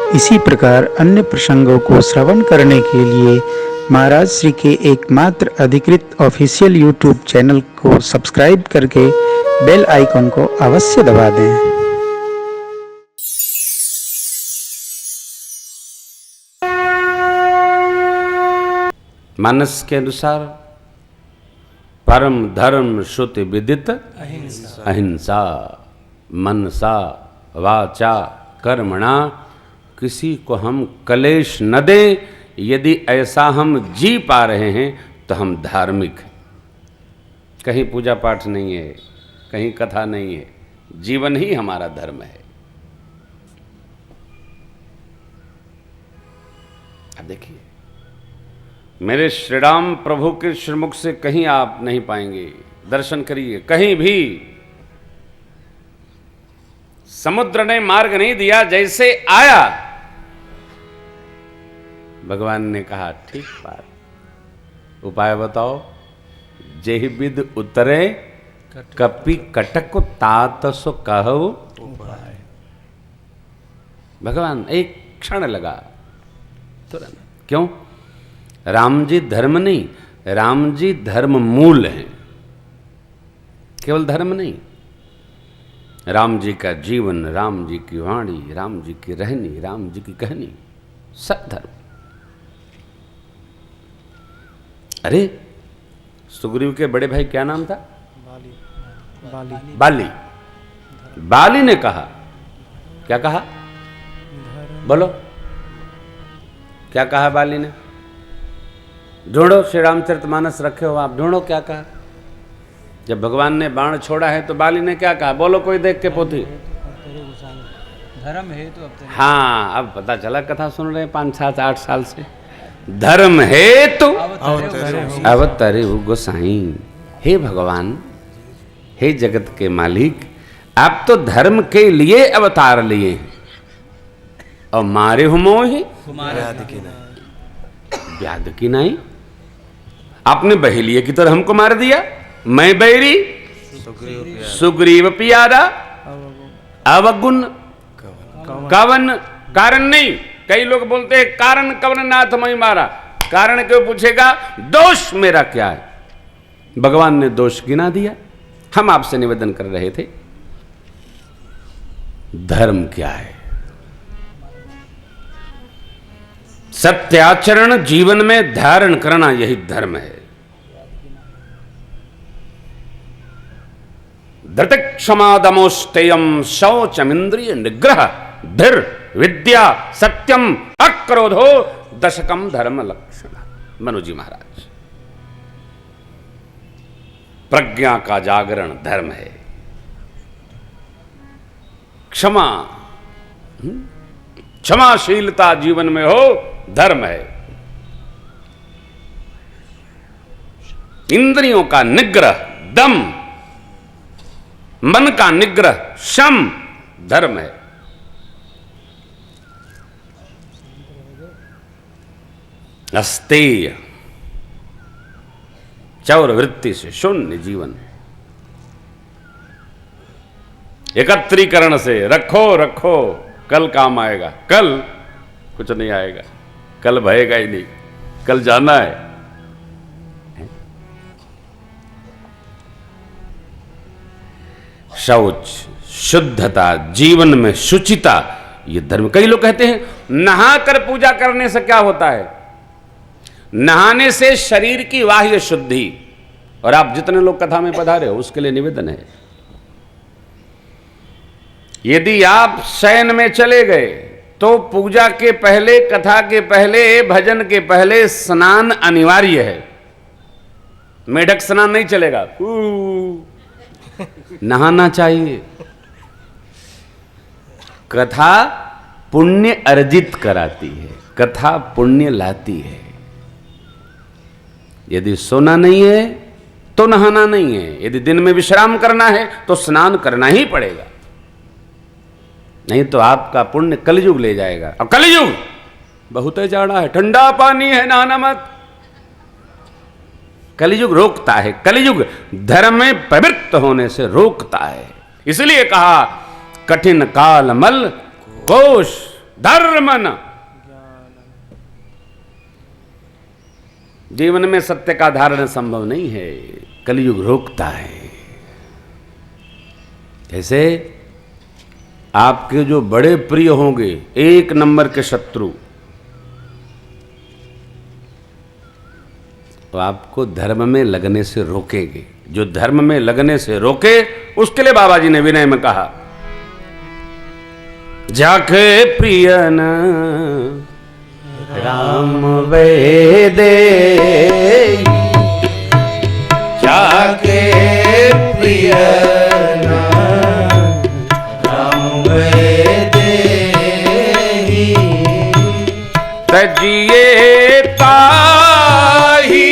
इसी प्रकार अन्य प्रसंगों को श्रवण करने के लिए महाराज श्री के एकमात्र अधिकृत ऑफिशियल यूट्यूब चैनल को सब्सक्राइब करके बेल आइकन को अवश्य दबा दें। मानस के अनुसार परम धर्म श्रुति विदित अहिंसा मनसा वाचा कर्मणा किसी को हम कलेश न दें। यदि ऐसा हम जी पा रहे हैं तो हम धार्मिक हैं। कहीं पूजा पाठ नहीं है, कहीं कथा नहीं है, जीवन ही हमारा धर्म है। अब देखिए, मेरे श्री राम प्रभु के श्रीमुख से कहीं आप नहीं पाएंगे। दर्शन करिए, कहीं भी समुद्र ने मार्ग नहीं दिया, जैसे आया भगवान ने कहा ठीक बात, उपाय बताओ। जेहि विद उतरे कपि कटक तात सो कहो उपाय। भगवान एक क्षण लगा तुरंत। क्यों? राम जी धर्म नहीं, राम जी धर्म मूल है, केवल धर्म नहीं। राम जी का जीवन, राम जी की वाणी, राम जी की रहनी, राम जी की कहनी, सब धर्म। अरे सुग्रीव के बड़े भाई क्या नाम था? बाली। बाली ने कहा, क्या कहा? बोलो, क्या कहा बाली ने? ढूंढो, श्री रामचरितमानस रखे हो आप, ढूंढो क्या कहा। जब भगवान ने बाण छोड़ा है तो बाली ने क्या कहा? बोलो कोई देख के पोथी। धर्म है तो अब हाँ, अब पता चला, कथा सुन रहे हैं 5, 7, 8 साल से। धर्म है तो अवतरे गोसाई। हे भगवान, हे जगत के मालिक, आप तो धर्म के लिए अवतार लिए हैं और मारे हो मोहि व्याध की नहीं। आपने बहेलिए की तरह हमको मार दिया। मैं बैरी सुग्रीव पियारा अवगुण कवन कारण नहीं। कई लोग बोलते हैं कारण कवन नाथ मैं मारा। कारण क्यों पूछेगा? दोष मेरा क्या है? भगवान ने दोष गिना दिया। हम आपसे निवेदन कर रहे थे, धर्म क्या है? सत्याचरण जीवन में धारण करना, यही धर्म है। धृत क्षमा दमोस्तेयम शौचमिंद्रिय निग्रह धीर विद्या सत्यम अक्रोधो दशकम धर्म लक्षण। मनुजी महाराज, प्रज्ञा का जागरण धर्म है। क्षमा, क्षमाशीलता जीवन में हो, धर्म है। इंद्रियों का निग्रह दम, मन का निग्रह शम, धर्म है। अस्तेय, चौर वृत्ति से शून्य जीवन। एकत्रीकरण से रखो रखो, कल काम आएगा। कल कुछ नहीं आएगा, कल भयेगा ही नहीं, कल जाना है। शौच, शुद्धता, जीवन में शुचिता, ये धर्म। कई लोग कहते हैं नहाकर पूजा करने से क्या होता है? नहाने से शरीर की बाह्य शुद्धि। और आप जितने लोग कथा में पधारे हो उसके लिए निवेदन है, यदि आप शयन में चले गए तो पूजा के पहले, कथा के पहले, भजन के पहले स्नान अनिवार्य है। मेढक स्नान नहीं चलेगा, नहाना चाहिए। कथा पुण्य अर्जित कराती है, कथा पुण्य लाती है। यदि सोना नहीं है तो नहाना नहीं है। यदि दिन में विश्राम करना है तो स्नान करना ही पड़ेगा, नहीं तो आपका पुण्य कलयुग ले जाएगा। और कलयुग बहुत जाड़ा है, ठंडा पानी है, नहाना मत। कलयुग रोकता है, कलयुग धर्म में प्रवृत्त होने से रोकता है। इसलिए कहा कठिन काल मल कोश धर्म न। जीवन में सत्य का धारण संभव नहीं है, कलयुग रोकता है। ऐसे आपके जो बड़े प्रिय होंगे, एक नंबर के शत्रु, तो आपको धर्म में लगने से रोकेंगे। जो धर्म में लगने से रोके, उसके लिए बाबा जी ने विनय में कहा, जाके प्रियन राम वेदे, जाके प्रियन राम वेदे, तजिए ताही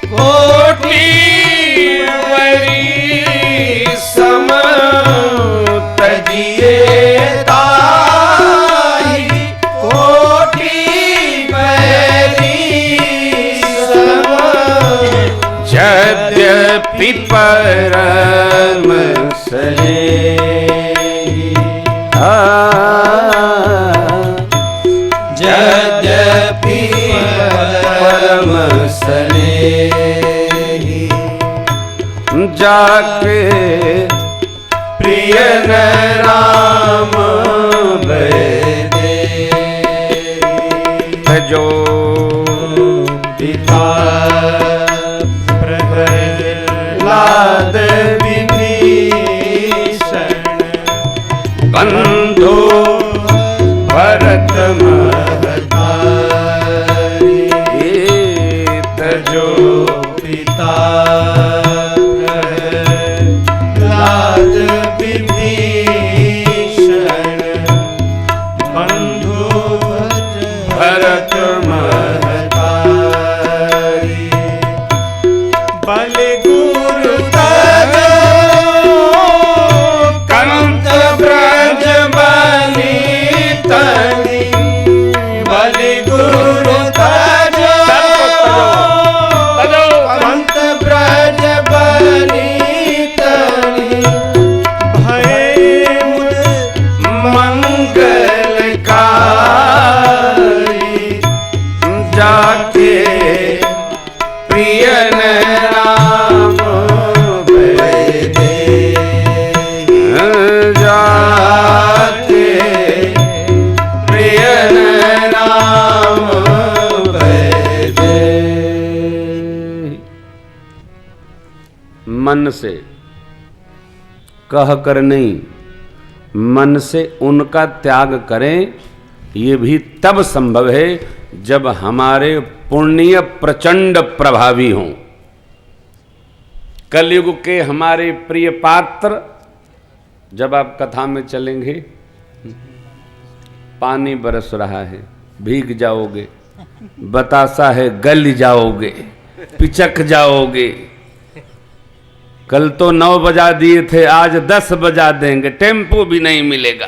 कोटि वरी सम, तजिए परम सने, यद्यपि परम सने, जाके प्रिय राम वेदे, जो पिता प्रहलाद विभीषण, बंधु भरत महतारी, तजो पिता प्रहलाद विभीषण, बंधु भरत महतारी, बलि गुरु तजो कंत ब्रज बलि तनि, बलि गुरु तजो कंत ब्रज बलि तनि, भय मुद मंगलकारी, जाके प्रियन राम वेदे, जाके प्रियन राम वेदे। मन से कह कर नहीं, मन से उनका त्याग करें, ये भी तब संभव है जब हमारे पुण्य प्रचंड प्रभावी हों। कलयुग के हमारे प्रिय पात्र, जब आप कथा में चलेंगे, पानी बरस रहा है, भीग जाओगे, बतासा है गल जाओगे, पिचक जाओगे। कल तो 9 बजा दिए थे, आज 10 बजा देंगे, टेम्पो भी नहीं मिलेगा।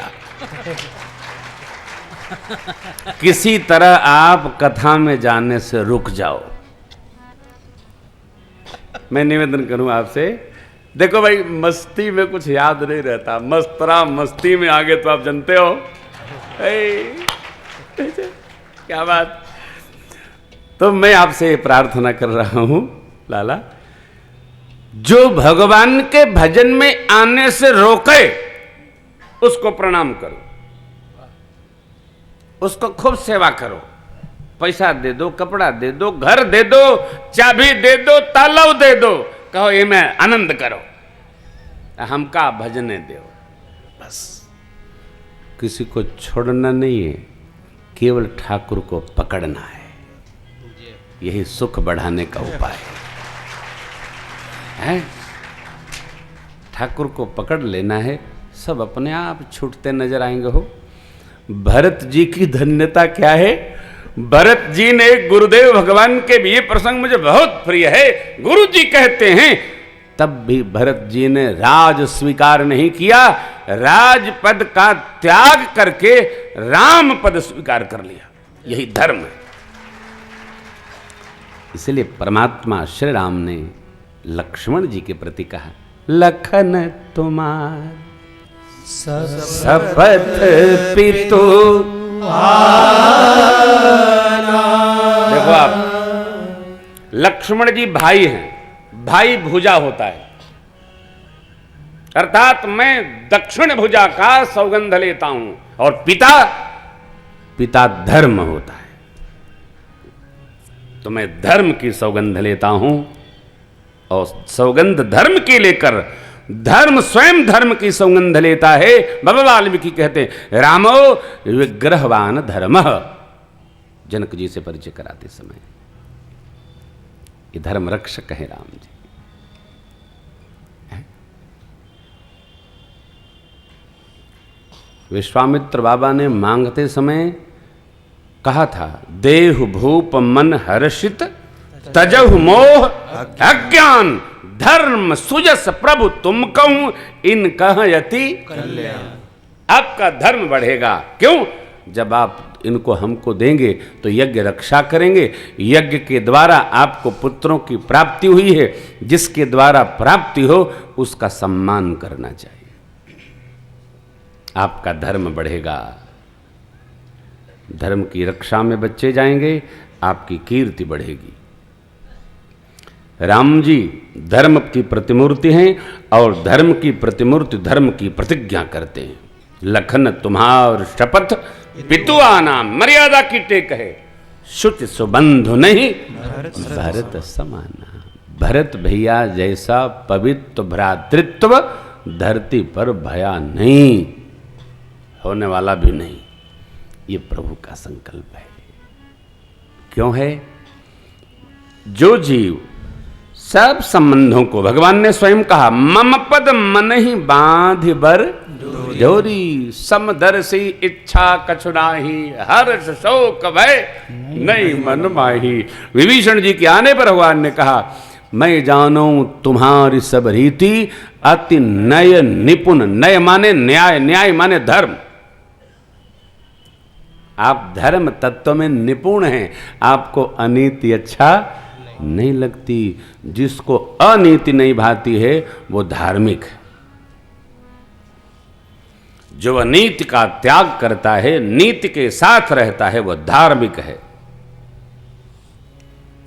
किसी तरह आप कथा में जाने से रुक जाओ। मैं निवेदन करूं आपसे, देखो भाई, मस्ती में कुछ याद नहीं रहता, मस्तरा मस्ती में आगे तो आप जानते हो। क्या बात। तो मैं आपसे प्रार्थना कर रहा हूं लाला, जो भगवान के भजन में आने से रोके उसको प्रणाम करो, उसको खूब सेवा करो, पैसा दे दो, कपड़ा दे दो, घर दे दो, चाबी दे दो, तालाव दे दो, कहो ये मैं आनंद करो, हमका भजने दो। बस किसी को छोड़ना नहीं है, केवल ठाकुर को पकड़ना है, यही सुख बढ़ाने का उपाय है। ठाकुर को पकड़ लेना है, सब अपने आप छूटते नजर आएंगे। हो भरत जी की धन्यता क्या है, भरत जी ने गुरुदेव भगवान के भी, ये प्रसंग मुझे बहुत प्रिय है, गुरु जी कहते हैं तब भी भरत जी ने राज स्वीकार नहीं किया, राजपद का त्याग करके राम पद स्वीकार कर लिया, यही धर्म है। इसलिए परमात्मा श्री राम ने लक्ष्मण जी के प्रति कहा, लखन तुम्हार शपथ पितु देखो आप, लक्ष्मण जी भाई हैं, भाई भुजा होता है, अर्थात मैं दक्षिण भुजा का सौगंध लेता हूं, और पिता धर्म होता है, तो मैं धर्म की सौगंध लेता हूं, और सौगंध धर्म की लेकर धर्म स्वयं धर्म की सौगंध लेता है। बाबा वाल्मीकि कहते हैं रामो विग्रहवान धर्म, जनक जी से परिचय कराते समय ये धर्म रक्षक है राम जी। विश्वामित्र बाबा ने मांगते समय कहा था, देहु भूप मन हर्षित तजहु मोह अज्ञान धर्म सुजस प्रभु तुम कहूं इन कहयति कल्याण। आपका धर्म बढ़ेगा, क्यों? जब आप इनको हमको देंगे तो यज्ञ रक्षा करेंगे, यज्ञ के द्वारा आपको पुत्रों की प्राप्ति हुई है, जिसके द्वारा प्राप्ति हो उसका सम्मान करना चाहिए, आपका धर्म बढ़ेगा, धर्म की रक्षा में बच्चे जाएंगे, आपकी कीर्ति बढ़ेगी। राम जी धर्म की प्रतिमूर्ति हैं, और धर्म की प्रतिमूर्ति धर्म की प्रतिज्ञा करते हैं। लखन तुम्हार शपथ पितुआ नाम, मर्यादा की टेक है, शुचि सुबंधु नहीं भरत समाना। भरत भैया जैसा पवित्र भ्रातृत्व धरती पर भया नहीं, होने वाला भी नहीं, ये प्रभु का संकल्प है। क्यों है? जो जीव सब संबंधों को, भगवान ने स्वयं कहा मम पद मन ही बांध बर जोरी, समदर्शी इच्छा कछुनाही हर्ष शोक भय नहीं मन माही। विभीषण जी के आने पर भगवान ने कहा मैं जानू तुम्हारी सब रीति अति नय निपुण। नय माने न्याय, न्याय माने धर्म। आप धर्म तत्व में निपुण हैं, आपको अनीति अच्छा नहीं लगती। जिसको अनीति नहीं भाती है वो धार्मिक है। जो अनीति का त्याग करता है, नीति के साथ रहता है, वह धार्मिक है।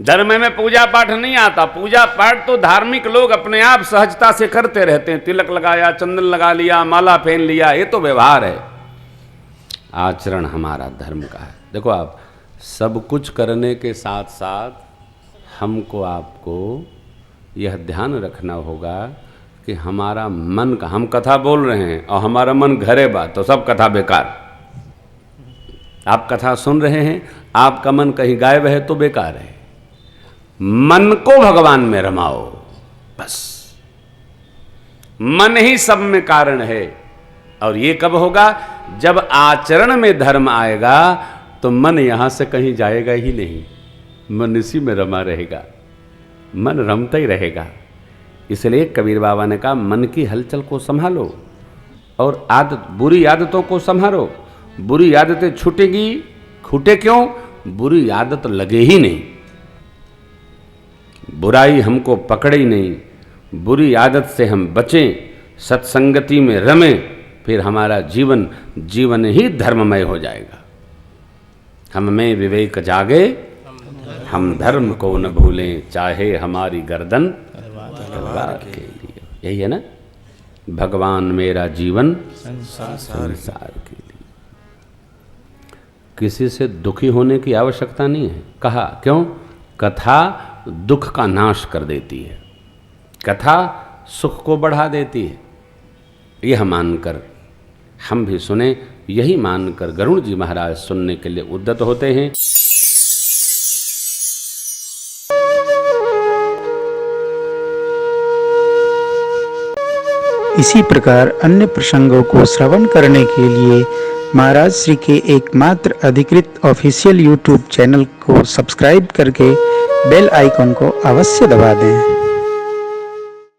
धर्म में पूजा पाठ नहीं आता। पूजा पाठ तो धार्मिक लोग अपने आप सहजता से करते रहते हैं। तिलक लगाया, चंदन लगा लिया, माला पहन लिया, ये तो व्यवहार है। आचरण हमारा धर्म का है। देखो आप, सब कुछ करने के साथ साथ हमको आपको यह ध्यान रखना होगा कि हमारा मन का, हम कथा बोल रहे हैं और हमारा मन घरे बा तो सब कथा बेकार। आप कथा सुन रहे हैं, आपका मन कहीं गायब है तो बेकार है। मन को भगवान में रमाओ, बस। मन ही सब में कारण है। और ये कब होगा? जब आचरण में धर्म आएगा तो मन यहां से कहीं जाएगा ही नहीं, मन इसी में रमा रहेगा, मन रमता ही रहेगा। इसलिए कबीर बाबा ने कहा मन की हलचल को संभालो और आदत, बुरी आदतों को संभालो। बुरी आदतें छूटेगी, छूटे क्यों? बुरी आदत लगे ही नहीं, बुराई हमको पकड़े ही नहीं। बुरी आदत से हम बचें, सत्संगति में रमें, फिर हमारा जीवन जीवन ही धर्ममय हो जाएगा। हम में विवेक जागे, हम धर्म को न भूलें, चाहे हमारी गर्दन तलवार के लिए। यही है ना, भगवान मेरा जीवन संसार के लिए। किसी से दुखी होने की आवश्यकता नहीं है। कहा क्यों? कथा दुख का नाश कर देती है, कथा सुख को बढ़ा देती है। यह मानकर हम भी सुने, यही मानकर गरुड़ जी महाराज सुनने के लिए उद्यत होते हैं। इसी प्रकार अन्य प्रसंगों को श्रवण करने के लिए महाराज श्री के एकमात्र अधिकृत ऑफिशियल यूट्यूब चैनल को सब्सक्राइब करके बेल आइकन को अवश्य दबा दें।